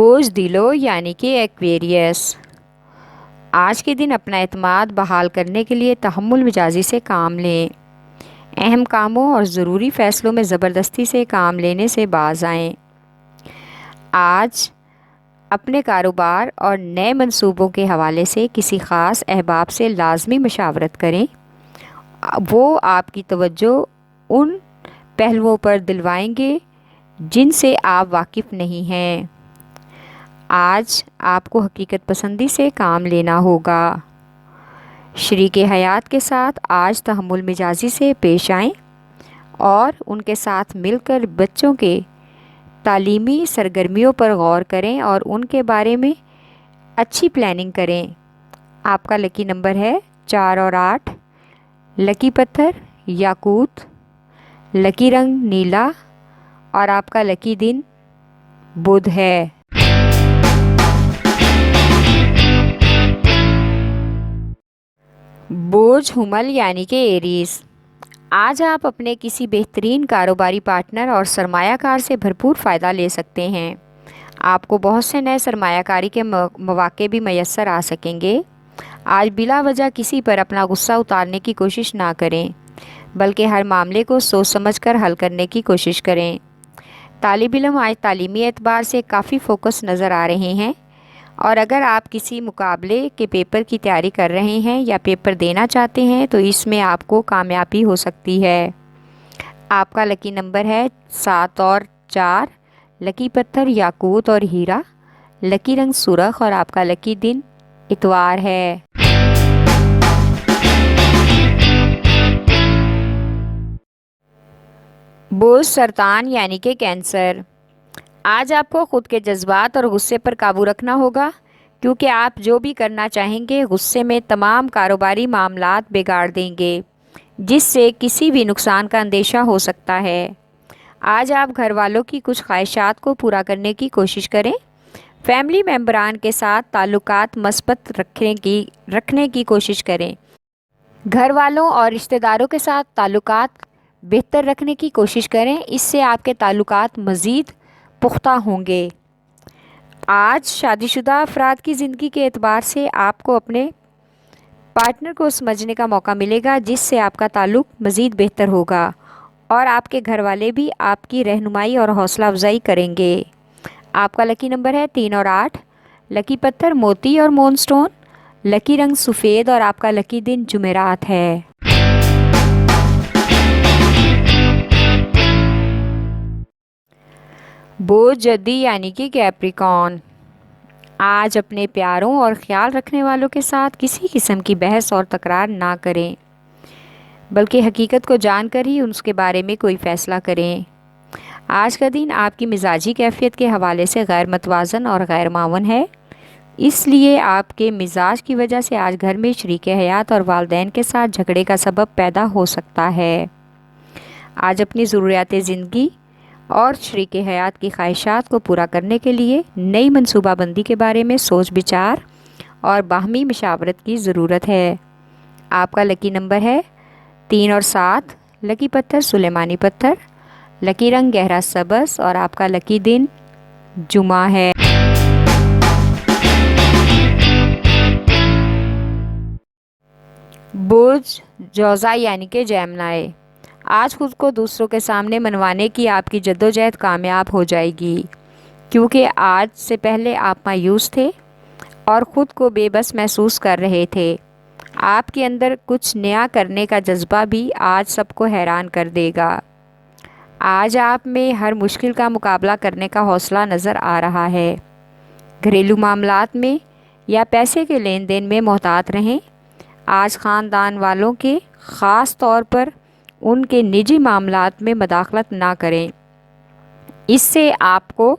بوجھ دلو یعنی کہ ایکویریس۔ آج کے دن اپنا اعتماد بحال کرنے کے لیے تحمل مزاجی سے کام لیں۔ اہم کاموں اور ضروری فیصلوں میں زبردستی سے کام لینے سے باز آئیں۔ آج اپنے کاروبار اور نئے منصوبوں کے حوالے سے کسی خاص احباب سے لازمی مشاورت کریں۔ وہ آپ کی توجہ ان پہلوؤں پر دلوائیں گے جن سے آپ واقف نہیں ہیں۔ آج آپ کو حقیقت پسندی سے کام لینا ہوگا۔ شریک حیات کے ساتھ آج تحمل مزاجی سے پیش آئیں اور ان کے ساتھ مل کر بچوں کے تعلیمی سرگرمیوں پر غور کریں اور ان کے بارے میں اچھی پلاننگ کریں۔ آپ کا لکی نمبر ہے 4 اور 8۔ لکی پتھر یاقوت، لکی رنگ نیلا اور آپ کا لکی دن بدھ ہے۔ بوجھ حمل یعنی کہ ایریز۔ آج آپ اپنے کسی بہترین کاروباری پارٹنر اور سرمایہ کار سے بھرپور فائدہ لے سکتے ہیں۔ آپ کو بہت سے نئے سرمایہ کاری کے مواقع بھی میسر آ سکیں گے۔ آج بلا وجہ کسی پر اپنا غصہ اتارنے کی کوشش نہ کریں، بلکہ ہر معاملے کو سوچ سمجھ کر حل کرنے کی کوشش کریں۔ طالب علم آج تعلیمی اعتبار سے کافی فوکس نظر آ رہے ہیں، اور اگر آپ کسی مقابلے کے پیپر کی تیاری کر رہے ہیں یا پیپر دینا چاہتے ہیں تو اس میں آپ کو کامیابی ہو سکتی ہے۔ آپ کا لکی نمبر ہے 7 اور 4۔ لکی پتھر یاقوت اور ہیرا، لکی رنگ سرخ اور آپ کا لکی دن اتوار ہے۔ بوجھ سرطان یعنی کہ کینسر۔ آج آپ کو خود کے جذبات اور غصے پر قابو رکھنا ہوگا، کیونکہ آپ جو بھی کرنا چاہیں گے غصے میں تمام کاروباری معاملات بگاڑ دیں گے، جس سے کسی بھی نقصان کا اندیشہ ہو سکتا ہے۔ آج آپ گھر والوں کی کچھ خواہشات کو پورا کرنے کی کوشش کریں۔ فیملی ممبران کے ساتھ تعلقات مثبت رکھنے کی کوشش کریں۔ گھر والوں اور رشتہ داروں کے ساتھ تعلقات بہتر رکھنے کی کوشش کریں، اس سے آپ کے تعلقات مزید پختہ ہوں گے۔ آج شادی شدہ افراد کی زندگی کے اعتبار سے آپ کو اپنے پارٹنر کو سمجھنے کا موقع ملے گا، جس سے آپ کا تعلق مزید بہتر ہوگا اور آپ کے گھر والے بھی آپ کی رہنمائی اور حوصلہ افزائی کریں گے۔ آپ کا لکی نمبر ہے 3 اور 8۔ لکی پتھر موتی اور مون سٹون، لکی رنگ سفید اور آپ کا لکی دن جمعرات ہے۔ بوجھ جدی یعنی کہ کیپریکارن۔ آج اپنے پیاروں اور خیال رکھنے والوں کے ساتھ کسی قسم کی بحث اور تکرار نہ کریں، بلکہ حقیقت کو جان کر ہی اس کے بارے میں کوئی فیصلہ کریں۔ آج کا دن آپ کی مزاجی کیفیت کے حوالے سے غیر متوازن اور غیر معاون ہے، اس لیے آپ کے مزاج کی وجہ سے آج گھر میں شریک حیات اور والدین کے ساتھ جھگڑے کا سبب پیدا ہو سکتا ہے۔ آج اپنی ضروریات زندگی اور شریک حیات کی خواہشات کو پورا کرنے کے لیے نئی منصوبہ بندی کے بارے میں سوچ بچار اور باہمی مشاورت کی ضرورت ہے۔ آپ کا لکی نمبر ہے 3 اور 7۔ لکی پتھر سلیمانی پتھر، لکی رنگ گہرا سبز اور آپ کا لکی دن جمعہ ہے۔ بوجھ جوزا یعنی کہ جیمنائی۔ آج خود کو دوسروں کے سامنے منوانے کی آپ کی جدوجہد کامیاب ہو جائے گی، کیونکہ آج سے پہلے آپ مایوس تھے اور خود کو بے بس محسوس کر رہے تھے۔ آپ کے اندر کچھ نیا کرنے کا جذبہ بھی آج سب کو حیران کر دے گا۔ آج آپ میں ہر مشکل کا مقابلہ کرنے کا حوصلہ نظر آ رہا ہے۔ گھریلو معاملات میں یا پیسے کے لین دین میں محتاط رہیں۔ آج خاندان والوں کے، خاص طور پر ان کے نجی معاملات میں مداخلت نہ کریں، اس سے آپ کو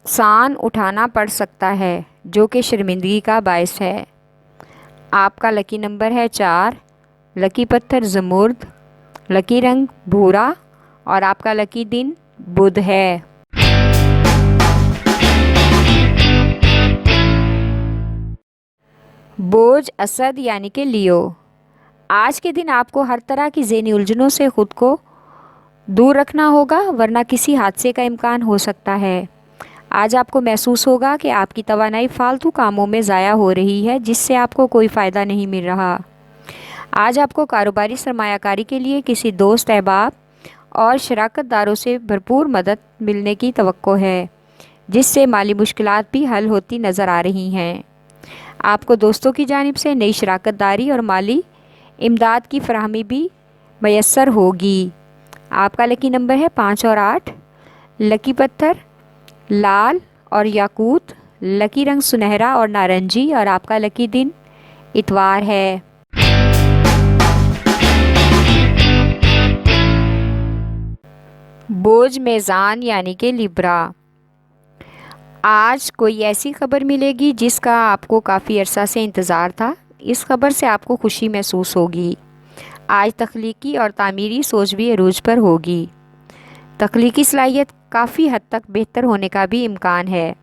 نقصان اٹھانا پڑ سکتا ہے جو کہ شرمندگی کا باعث ہے۔ آپ کا لکی نمبر ہے 4۔ لکی پتھر زمرد، لکی رنگ بھورا اور آپ کا لکی دن بدھ ہے۔ بوجھ اسد یعنی کہ لیو۔ آج کے دن آپ کو ہر طرح کی ذہنی الجھنوں سے خود کو دور رکھنا ہوگا، ورنہ کسی حادثے کا امکان ہو سکتا ہے۔ آج آپ کو محسوس ہوگا کہ آپ کی توانائی فالتو کاموں میں ضائع ہو رہی ہے جس سے آپ کو کوئی فائدہ نہیں مل رہا۔ آج آپ کو کاروباری سرمایہ کاری کے لیے کسی دوست احباب اور شراکت داروں سے بھرپور مدد ملنے کی توقع ہے، جس سے مالی مشکلات بھی حل ہوتی نظر آ رہی ہیں۔ آپ کو دوستوں کی جانب سے نئی شراکت داری اور مالی امداد کی فراہمی بھی میسر ہوگی۔ آپ کا لکی نمبر ہے 5 اور 8۔ لکی پتھر لال اور یاقوت، لکی رنگ سنہرا اور نارنجی، اور آپ کا لکی دن اتوار ہے۔ بوجھ میزان یعنی کہ لیبرا، آج کوئی ایسی خبر ملے گی جس کا آپ کو کافی عرصہ سے انتظار تھا۔ اس خبر سے آپ کو خوشی محسوس ہوگی۔ آج تخلیقی اور تعمیری سوچ بھی عروج پر ہوگی۔ تخلیقی صلاحیت کافی حد تک بہتر ہونے کا بھی امکان ہے۔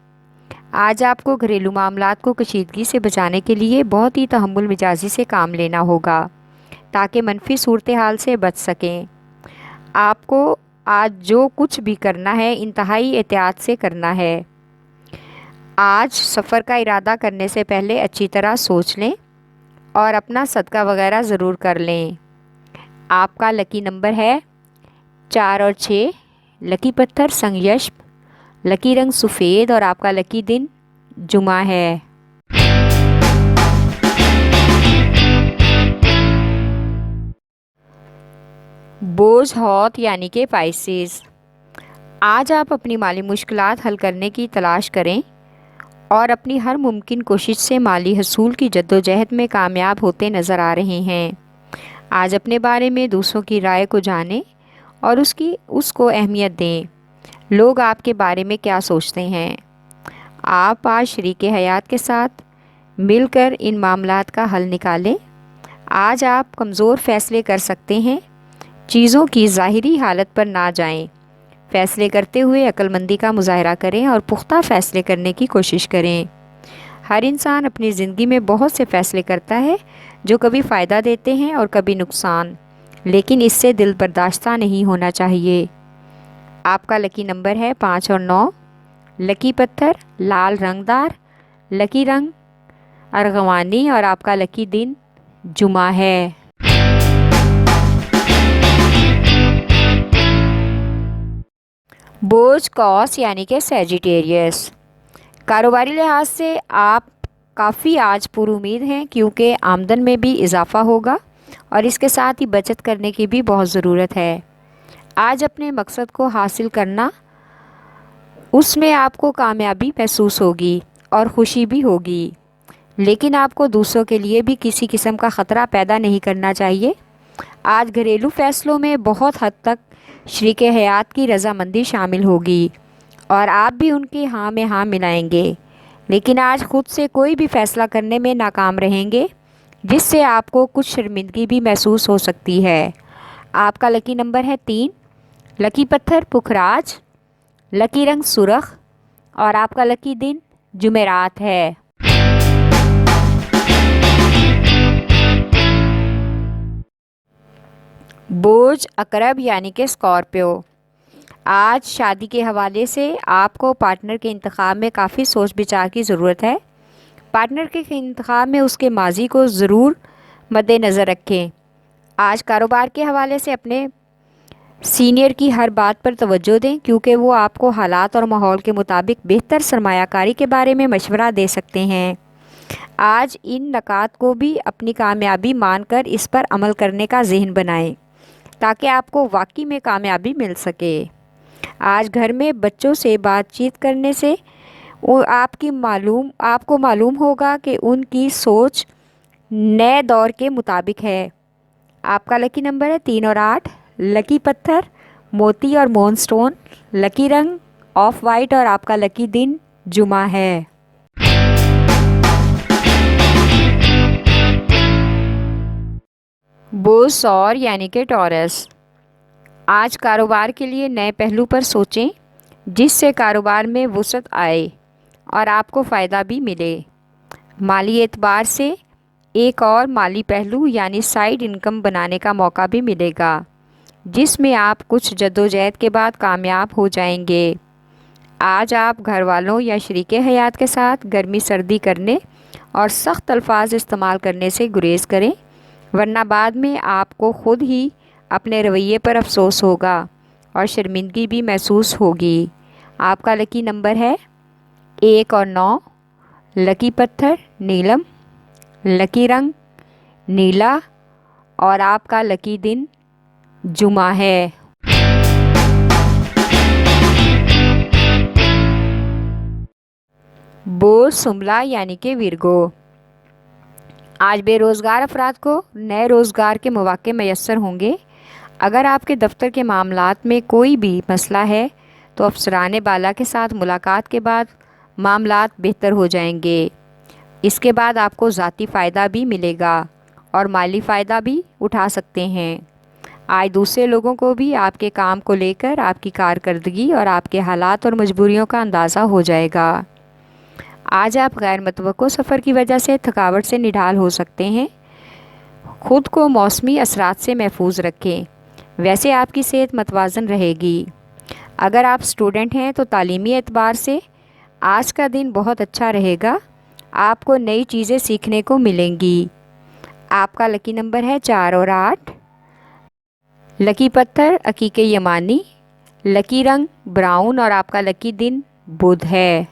آج آپ کو گھریلو معاملات کو کشیدگی سے بچانے کے لیے بہت ہی تحمل مزاجی سے کام لینا ہوگا تاکہ منفی صورتحال سے بچ سکیں۔ آپ کو آج جو کچھ بھی کرنا ہے انتہائی احتیاط سے کرنا ہے۔ آج سفر کا ارادہ کرنے سے پہلے اچھی طرح سوچ لیں اور اپنا صدقہ وغیرہ ضرور کر لیں۔ آپ کا لکی نمبر ہے 4 اور 6۔ لکی پتھر سنگیشپ، لکی رنگ سفید، اور آپ کا لکی دن جمعہ ہے۔ بوجھ ہوت یعنی کہ پائسیز، آج آپ اپنی مالی مشکلات حل کرنے کی تلاش کریں اور اپنی ہر ممکن کوشش سے مالی حصول کی جدوجہد میں کامیاب ہوتے نظر آ رہے ہیں۔ آج اپنے بارے میں دوسروں کی رائے کو جانیں اور اس کو اہمیت دیں۔ لوگ آپ کے بارے میں کیا سوچتے ہیں؟ آپ آج شریک حیات کے ساتھ مل کر ان معاملات کا حل نکالیں۔ آج آپ کمزور فیصلے کر سکتے ہیں۔ چیزوں کی ظاہری حالت پر نہ جائیں۔ فیصلے کرتے ہوئے عقل مندی کا مظاہرہ کریں اور پختہ فیصلے کرنے کی کوشش کریں۔ ہر انسان اپنی زندگی میں بہت سے فیصلے کرتا ہے جو کبھی فائدہ دیتے ہیں اور کبھی نقصان، لیکن اس سے دل برداشتہ نہیں ہونا چاہیے۔ آپ کا لکی نمبر ہے 5 اور 9۔ لکی پتھر لال رنگ دار، لکی رنگ ارغوانی، اور آپ کا لکی دن جمعہ ہے۔ بوجھ قوس یعنی کہ سیجیٹیریس، کاروباری لحاظ سے آپ کافی آج پر امید ہیں کیونکہ آمدن میں بھی اضافہ ہوگا اور اس کے ساتھ ہی بچت کرنے کی بھی بہت ضرورت ہے۔ آج اپنے مقصد کو حاصل کرنا، اس میں آپ کو کامیابی محسوس ہوگی اور خوشی بھی ہوگی، لیکن آپ کو دوسروں کے لیے بھی کسی قسم کا خطرہ پیدا نہیں کرنا چاہیے۔ آج گھریلو فیصلوں میں بہت حد تک شریک حیات کی رضامندی شامل ہوگی اور آپ بھی ان کی ہاں میں ہاں ملائیں گے، لیکن آج خود سے کوئی بھی فیصلہ کرنے میں ناکام رہیں گے جس سے آپ کو کچھ شرمندگی بھی محسوس ہو سکتی ہے۔ آپ کا لکی نمبر ہے 3۔ لکی پتھر پکھراج، لکی رنگ سرخ، اور آپ کا لکی دن جمعرات ہے۔ بوجھ عقرب یعنی کہ اسکارپیو، آج شادی کے حوالے سے آپ کو پارٹنر کے انتخاب میں کافی سوچ بچار کی ضرورت ہے۔ پارٹنر کے انتخاب میں اس کے ماضی کو ضرور مد نظر رکھیں۔ آج کاروبار کے حوالے سے اپنے سینئر کی ہر بات پر توجہ دیں کیونکہ وہ آپ کو حالات اور ماحول کے مطابق بہتر سرمایہ کاری کے بارے میں مشورہ دے سکتے ہیں۔ آج ان نکات کو بھی اپنی کامیابی مان کر اس پر عمل کرنے کا ذہن بنائیں تاکہ آپ کو واقعی میں کامیابی مل سکے۔ آج گھر میں بچوں سے بات چیت کرنے سے آپ کو معلوم ہوگا کہ ان کی سوچ نئے دور کے مطابق ہے۔ آپ کا لکی نمبر ہے 3 اور 8۔ لکی پتھر موتی اور مون سٹون، لکی رنگ آف وائٹ، اور آپ کا لکی دن جمعہ ہے۔ بوجھ سور یعنی کہ ٹورس، آج کاروبار کے لیے نئے پہلو پر سوچیں جس سے کاروبار میں وسعت آئے اور آپ کو فائدہ بھی ملے۔ مالی اعتبار سے ایک اور مالی پہلو یعنی سائیڈ انکم بنانے کا موقع بھی ملے گا جس میں آپ کچھ جدوجہد کے بعد کامیاب ہو جائیں گے۔ آج آپ گھر والوں یا شریک حیات کے ساتھ گرمی سردی کرنے اور سخت الفاظ استعمال کرنے سے گریز کریں، ورنہ بعد میں آپ کو خود ہی اپنے رویے پر افسوس ہوگا اور شرمندگی بھی محسوس ہوگی۔ آپ کا لکی نمبر ہے 1 اور 9۔ لکی پتھر نیلم، لکی رنگ نیلا، اور آپ کا لکی دن جمعہ ہے۔ بور سملا یعنی کہ ورگو، آج بے روزگار افراد کو نئے روزگار کے مواقع میسر ہوں گے۔ اگر آپ کے دفتر کے معاملات میں کوئی بھی مسئلہ ہے تو افسران بالا کے ساتھ ملاقات کے بعد معاملات بہتر ہو جائیں گے۔ اس کے بعد آپ کو ذاتی فائدہ بھی ملے گا اور مالی فائدہ بھی اٹھا سکتے ہیں۔ آج دوسرے لوگوں کو بھی آپ کے کام کو لے کر آپ کی کارکردگی اور آپ کے حالات اور مجبوریوں کا اندازہ ہو جائے گا۔ آج آپ غیر متوقع سفر کی وجہ سے تھکاوٹ سے نڈھال ہو سکتے ہیں۔ خود کو موسمی اثرات سے محفوظ رکھیں، ویسے آپ کی صحت متوازن رہے گی۔ اگر آپ اسٹوڈنٹ ہیں تو تعلیمی اعتبار سے آج کا دن بہت اچھا رہے گا، آپ کو نئی چیزیں سیکھنے کو ملیں گی۔ آپ کا لکی نمبر ہے 4 اور 8۔ لکی پتھر عقیق یمانی، لکی رنگ براؤن، اور آپ کا لکی دن بدھ ہے۔